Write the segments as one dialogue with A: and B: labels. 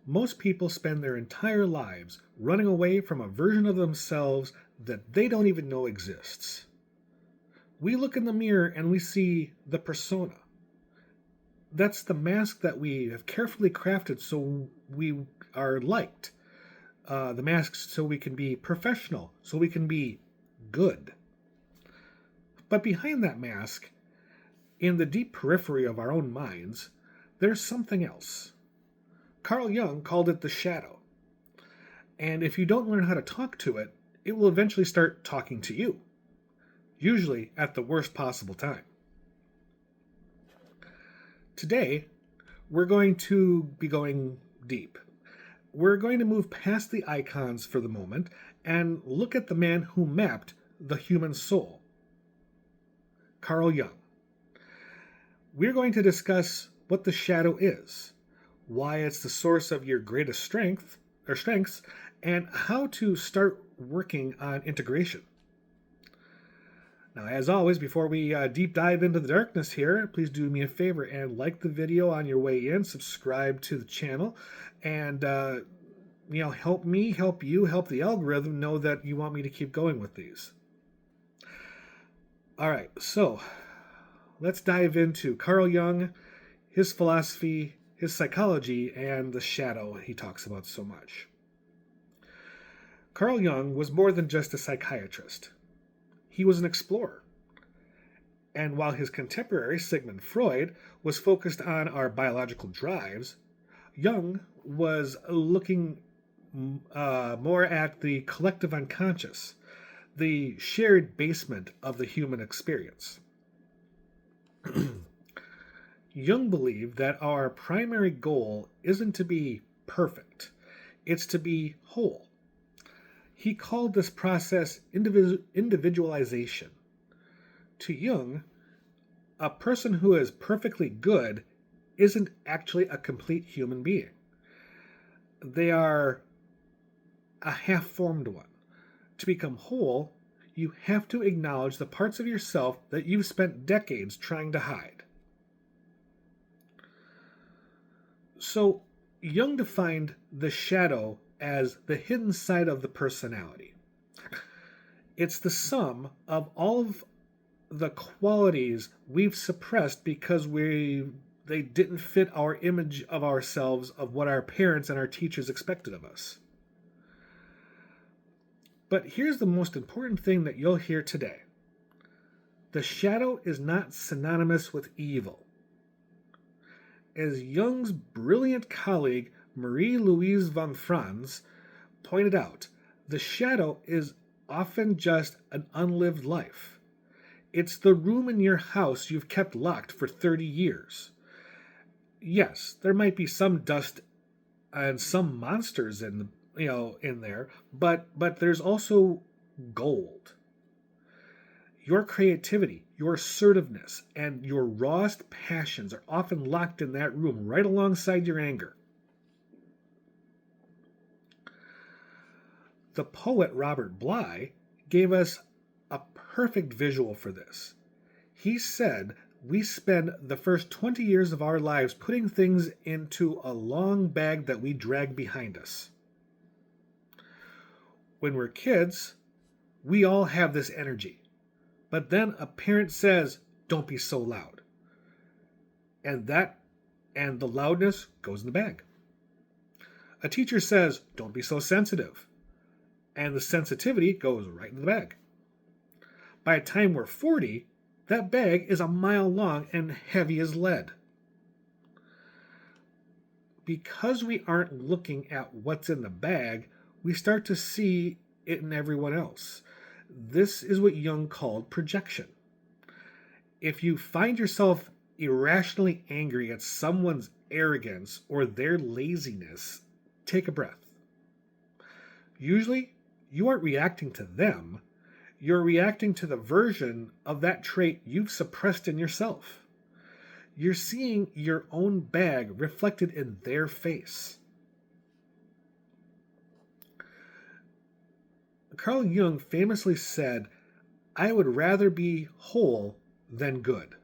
A: Most people spend their entire lives running away from a version of themselves that they don't even know exists. We look in the mirror and we see the persona. That's the mask that we have carefully crafted so we are liked. The masks so we can be professional, so we can be good. But behind that mask, in the deep periphery of our own minds, there's something else. Carl Jung called it the shadow. And if you don't learn how to talk to it, it will eventually start talking to you, usually at the worst possible time. Today, we're going to be going deep. We're going to move past the icons for the moment and look at the man who mapped the human soul, Carl Jung. We're going to discuss what the shadow is, why it's the source of your greatest strengths, and how to start working on integration. Now, as always, before we deep dive into the darkness here, please do me a favor and like the video on your way in, subscribe to the channel, and help me, help you, help the algorithm know that you want me to keep going with these. All right, so let's dive into Carl Jung, his philosophy, his psychology, and the shadow he talks about so much. Carl Jung was more than just a psychiatrist. He was an explorer. And while his contemporary Sigmund Freud was focused on our biological drives, Jung was looking more at the collective unconscious, the shared basement of the human experience. Jung believed that our primary goal isn't to be perfect, it's to be whole. He called this process individualization. To Jung, a person who is perfectly good isn't actually a complete human being. They are a half-formed one. To become whole, you have to acknowledge the parts of yourself that you've spent decades trying to hide. So, Jung defined the shadow as the hidden side of the personality. It's the sum of all of the qualities we've suppressed because they didn't fit our image of ourselves of what our parents and our teachers expected of us. But here's the most important thing that you'll hear today. The shadow is not synonymous with evil. As Jung's brilliant colleague Marie-Louise von Franz pointed out, the shadow is often just an unlived life. It's the room in your house you've kept locked for 30 years. Yes, there might be some dust and some monsters in there, but there's also gold. Your creativity, your assertiveness, and your rawest passions are often locked in that room right alongside your anger. The poet Robert Bly gave us a perfect visual for this. He said we spend the first 20 years of our lives putting things into a long bag that we drag behind us. When we're kids, we all have this energy. But then a parent says, "Don't be so loud." And the loudness goes in the bag. A teacher says, "Don't be so sensitive." And the sensitivity goes right in the bag. By the time we're 40, that bag is a mile long and heavy as lead. Because we aren't looking at what's in the bag, we start to see it in everyone else. This is what Jung called projection. If you find yourself irrationally angry at someone's arrogance or their laziness, take a breath. Usually, you aren't reacting to them. You're reacting to the version of that trait you've suppressed in yourself. You're seeing your own bag reflected in their face. Carl Jung famously said, "I would rather be whole than good."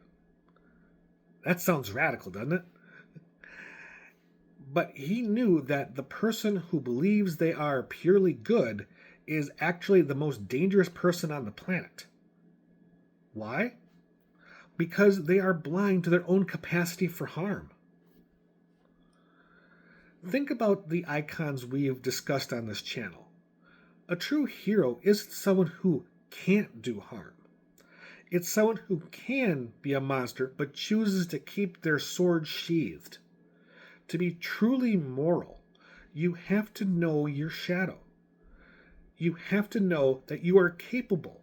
A: That sounds radical, doesn't it? But he knew that the person who believes they are purely good is actually the most dangerous person on the planet. Why? Because they are blind to their own capacity for harm. Think about the icons we've discussed on this channel. A true hero isn't someone who can't do harm. It's someone who can be a monster but chooses to keep their sword sheathed. To be truly moral, you have to know your shadow. You have to know that you are capable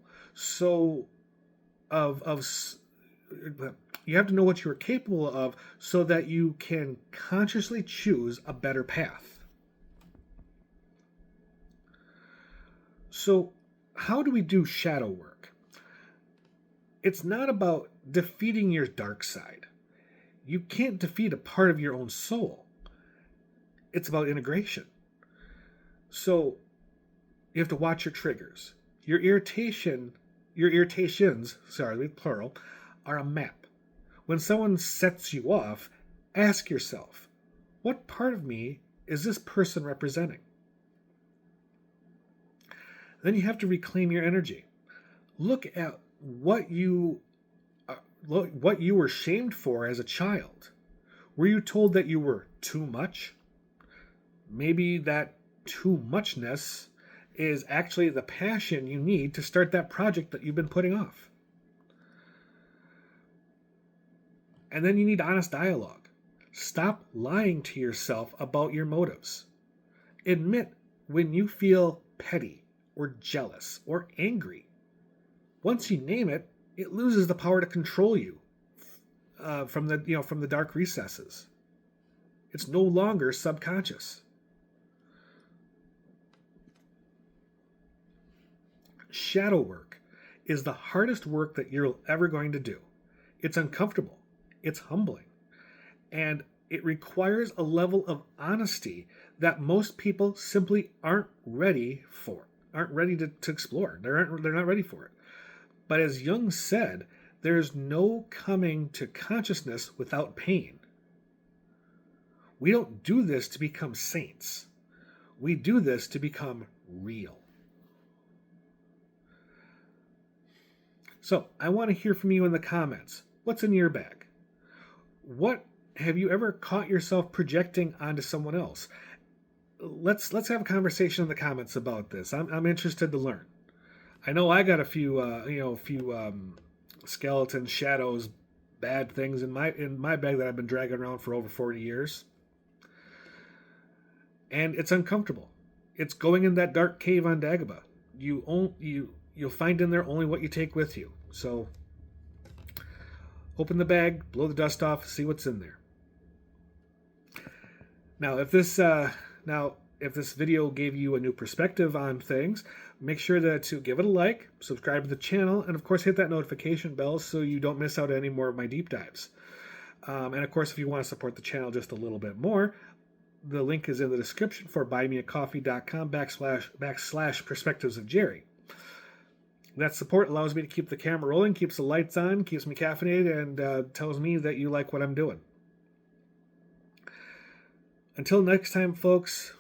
A: you have to know what you are capable of so that you can consciously choose a better path. So, how do we do shadow work? It's not about defeating your dark side. You can't defeat a part of your own soul. It's about integration. So, you have to watch your triggers. Your irritations, plural, are a map. When someone sets you off, ask yourself, what part of me is this person representing? Then you have to reclaim your energy. Look at what you were shamed for as a child. Were you told that you were too much? Maybe that too muchness is actually the passion you need to start that project that you've been putting off. And then you need honest dialogue. Stop lying to yourself about your motives. Admit when you feel petty or jealous or angry. Once you name it, it loses the power to control you from the dark recesses. It's no longer subconscious. Shadow work is the hardest work that you're ever going to do. It's uncomfortable. It's humbling. And it requires a level of honesty that most people simply aren't ready to explore. They're not ready for it. But as Jung said, there's no coming to consciousness without pain. We don't do this to become saints. We do this to become real. So, I want to hear from you in the comments. What's in your bag? What have you ever caught yourself projecting onto someone else? Let's have a conversation in the comments about this. I'm interested to learn. I know I got a few skeletons, shadows, bad things in my bag that I've been dragging around for over 40 years. And it's uncomfortable. It's going in that dark cave on Dagobah. You'll find in there only what you take with you. So open the bag, blow the dust off, see what's in there. Now, if this video gave you a new perspective on things, make sure to give it a like, subscribe to the channel, and of course hit that notification bell so you don't miss out on any more of my deep dives. And of course, if you want to support the channel just a little bit more, the link is in the description for buymeacoffee.com / perspectives of Jerry. That support allows me to keep the camera rolling, keeps the lights on, keeps me caffeinated, and tells me that you like what I'm doing. Until next time, folks,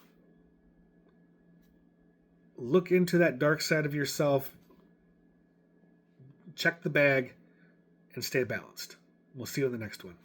A: look into that dark side of yourself, check the bag, and stay balanced. We'll see you in the next one.